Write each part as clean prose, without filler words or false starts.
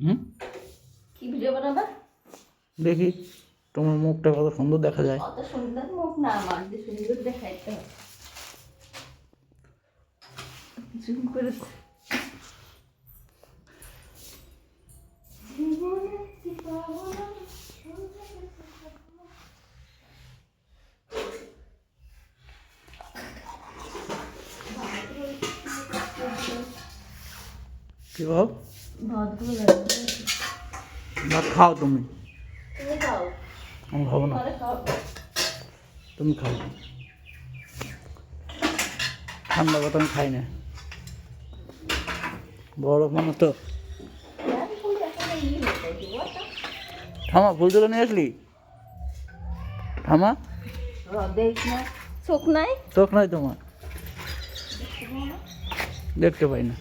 হুম, কি ভিডিও বানাবা? দেখি তোমার মুখটা কত সুন্দর দেখা যায়। অত সুন্দর মুখ না আমার, যে সুন্দর দেখাইতে হবে। জুম করে কি বল? ভাতগুলো ভাত খাও তুমি, তুমি খাও, আমি খাবো না। পরে খাও। তুমি খাও, ঠান্ডা কথা আমি খাই না, বড় মানুষ তো। থামা, ফুল তুলে নিয়ে আসলি? থামা, চোখ নাই, চোখ নাই তোমার, দেখতে পাই না।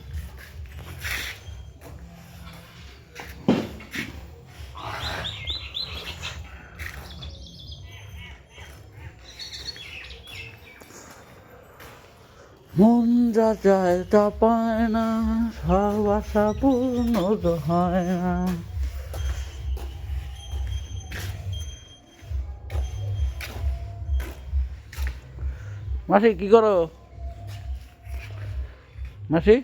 মন যা চায় তা পায় না, সব আশা পূর্ণ তো হয় না। মাসি কি করো? মাসি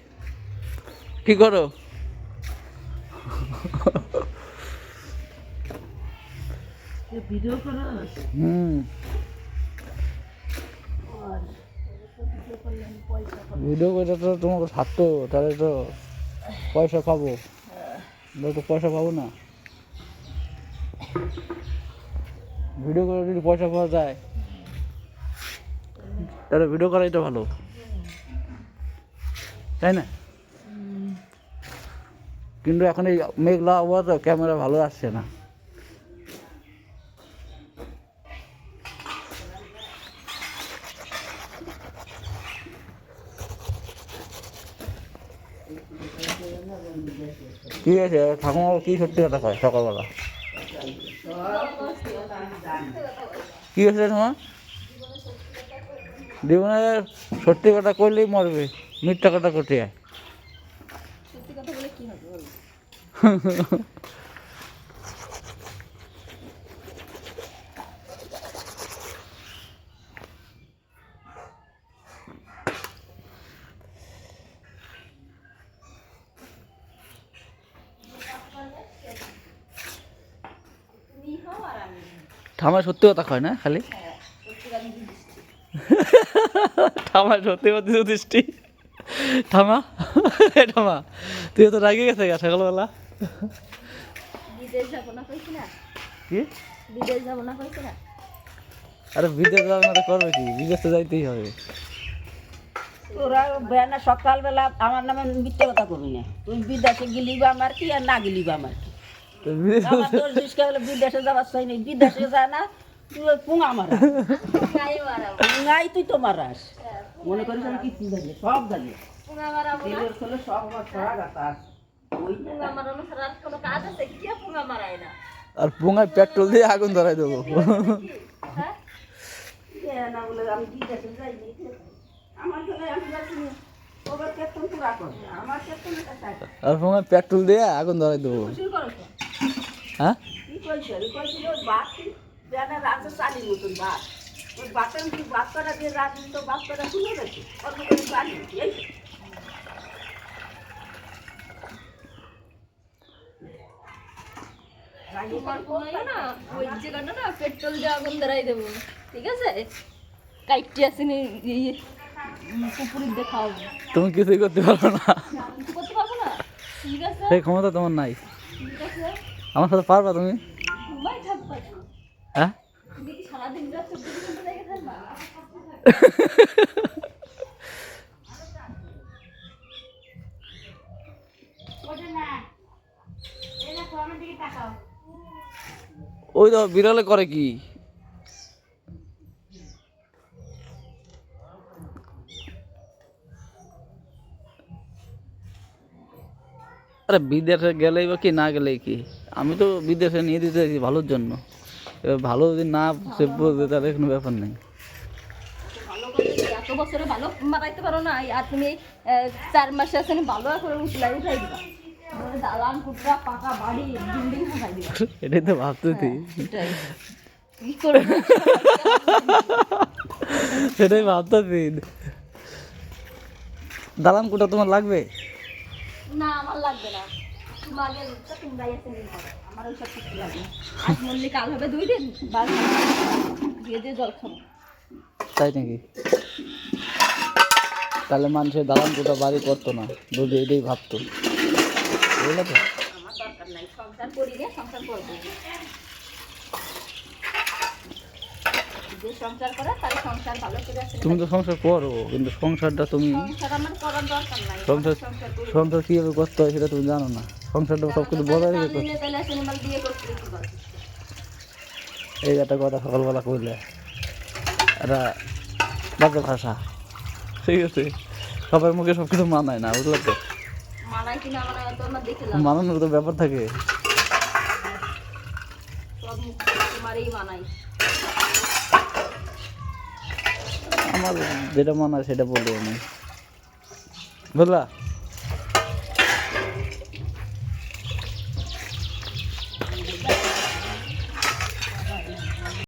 কি করো? ভিডিও করো। ভিডিও করে তো তোমাকে ছাড়তো, তাহলে তো পয়সা পাবো, তো পয়সা পাবো না। ভিডিও করে যদি পয়সা পাওয়া যায় তাহলে ভিডিও করাই তো ভালো, তাই না? কিন্তু এখন এই মেঘলা আবহাওয়া তো ক্যামেরা ভালো আসছে না। কি আছে ঠাকুমা, কি সত্যি কথা কয় সকালবেলা? কি হয়েছে তোমার? জীবনে সত্যি কথা কইলেই মরবে, মিথ্যা কথা করতে হয়। সত্যি কথা বলে কি হবে বলো? তুমি হও আর আমি হই। ঠামায় সত্যি কথা কয় না খালি, হ্যাঁ, সত্যি কথা বলছি। ঠামায় সত্যি কথা যুধিষ্ঠি। থামা, থামা, তুই তো রাগে গেছে গা সকালবেলা। বিদেশ যাবো না কইছি না? কি? বিদেশ যাবো না কইছি না? আরে বিদেশ যাবে না তো করবে কি, বিদেশ তো যাইতেই হবে। তোরা বেনা সকালবেলা আমার নামে মিথ্যে কথা কবি না। তুই বিদেশে গেলি বা আমার কি আর না গেলি বা আমার কি? তো বিদেশ আমার তোর জিনিসকে বলে বিদেশে যাবার চাই নেই, বিদেশে যায় না তুই ওই পুঙা মারা, গায়ে মারাবো। পুঙাই তুই তো মারাস। মনে করিস আমি কিছু জানি, সব জানি। পুঙা মারাবো না। তেলের খোলে সব আমার ছড়া গাতা ওই পুঙা মারানো ছাড়া আর কোনো কাজ আছে? কি আর পুঙা মারায় না? আর পুঙ্গায় পেট্রোল দিয়ে আগুন ধরাই দেবো। হ্যাঁ? না বলে আমি বিদেশে যাইনি। আমার ছেলে আমি যাচ্ছি ওদের কেতন পুরা করে, আমার কেতন এটা চাই। আর পুঙ্গায় পেট্রোল দিয়ে আগুন ধরাই দেবো। শুরু করো তো। হ্যাঁ, কি কইছে? ওই কইছিল বাপ বেনা রাজা চালি মতন বাপ। ওই বাপের কি বাপ করা দিয়ে রাজি তো বাপ করা শুনে গেছে। অন্য করে চালি এই তোমার পুঙায় না ওই জায়গাটা না পেট্রোল দিয়ে আগুন ধরাই দেবো, ঠিক আছে? কাইটে আসেনি পুকুরির দেখাও, তুমি কিছুই করতে পারো না, কিছু করতে পারবো না, ঠিক আছে? সেই ক্ষমতা তোমার নাই। ঠিক আছে, আমার সাথে পারবা তুমি? ঘুমাই থাকবা তো। হ্যাঁ, তুমি কি সারাদিন রাত 24 ঘন্টা লেগে থাকবা? ওই তো বিড়ালে করে কি? আরে বিদেশে গেলেই বা কি, না গেলেই কি, আমি তো বিদেশে নিয়ে দিতে চাইছি ভালোর জন্য। এবার ভালো যদি না সে বুঝবে তাহলে কোনো ব্যাপার নেই। ভালো করে কি এত বছরে ভালো মারাইতে পারো না? আর তুমি 4 মাসে আছেন ভালো করে উঠলাই উঠাই দিবা। দালান কুটরা পাকা বাড়ি বিল্ডিং হাঁকাই দিবা। এটাই তো ভাবতেছি, এটাই কি করবো? সেটাই ভাবতেছি। দালান কোটা তোমার লাগবে? না আমার লাগবে না, তোমার আগে রূপটা তোমরাই এসে নিয়ে করো, আমার ওইসব কিছু লাগবে না। আজ মরলে কাল হবে 2 দিন, বাস দিয়ে দিয়ে জল খাবো। তাই নাকি? তাহলে মানুষের দালান কোটা বাড়ি করতো না যদি এটাই ভাবতো, বুঝলে তো? আমার দরকার নাই, সংসার করি রে, সংসার করবো। যে সংসার করে তার সংসার ভালো করে আছে। তুমি তো সংসার করো, কিন্তু সংসারটা তুমি সংসার আমার করার দরকার নাই, সংসার সংসার করি। সংসার কীভাবে করতে হয় সেটা তুমি জানো না। সংসারটা সব কিছু বজায় রেখে করতে। তাহলে সিনেমাল বিয়ে করতে কি বল? এই একটা কথা সকালবেলা কইলে এটা বাজে ভাষা, ঠিক আছে? সবার মুখে সব কিছু মানায় না, বুঝলে তো? মানায় কিনা মানায় তো আমার দেখলাম, মানানোর তো ব্যাপার থাকে। সব মুখ তোমারই মানাই। আমার যেটা মানায় সেটা বলি আমি, বুঝলা?